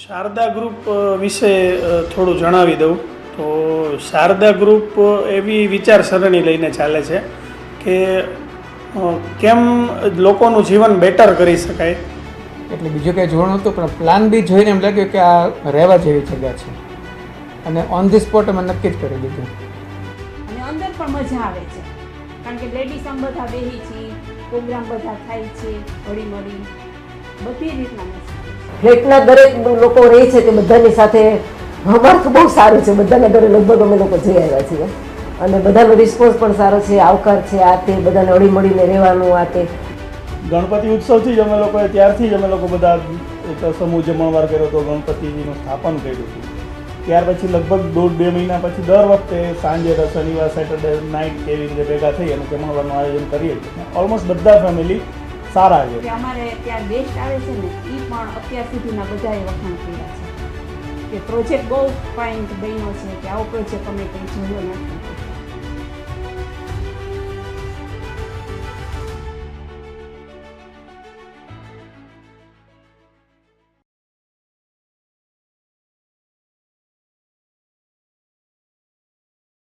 Sharda group વિશે થોડું જણાવી દઉં તો શારદા ગ્રુપ એવી વિચારસરણી લઈને ચાલે છે કે કેમ લોકોનું જીવન બેટર કરી શકાય. એટલે બીજું કંઈ જોવાનું હતું પણ પ્લાન બી જોઈને એમ લાગ્યું કે આ રહેવા જેવી જગ્યા છે અને ઓન ધી સ્પોટ અમે નક્કી જ કરી દીધું. અને અંદર પણ મજા આવે છે કારણ કે લેડીઝ આમ બધા બેહી છીએ, પ્રોગ્રામ બધા થાય છે હળી મળી બધી રીતના મજા. ફ્લેટના દરેક લોકો રહે છે તે બધાની સાથે અમારું તો બહુ સારું છે. બધાના ઘરે લગભગ અમે લોકો જઈ આવ્યા છીએ અને બધાનો રિસ્પોન્સ પણ સારો છે, આવકાર છે, આ તે બધાને હળી મળીને રહેવાનું. આ તે ગણપતિ ઉત્સવથી જ અમે લોકોએ ત્યારથી જ અમે લોકો બધા એક સમૂહ જમણવાર કર્યો હતો, ગણપતિજીનું સ્થાપન કર્યું હતું. ત્યાર પછી લગભગ 1.5-2 મહિના પછી દર વખતે સાંજે શનિવાર સેટરડે નાઇટ એવી રીતે ભેગા થઈ અને જમણવારનું આયોજન કરીએ છીએ. ઓલમોસ્ટ બધા ફેમિલી સારા છે. અમારે ત્યાં ગેસ્ટ આવે છે ને એ પણ અત્યાર સુધીના બધાએ વખાણ કર્યા છે કે પ્રોજેક્ટ બહુ ફાઇન બન્યો છે, કે આવો પ્રોજેક્ટ અમે કંઈ જોયો નથી.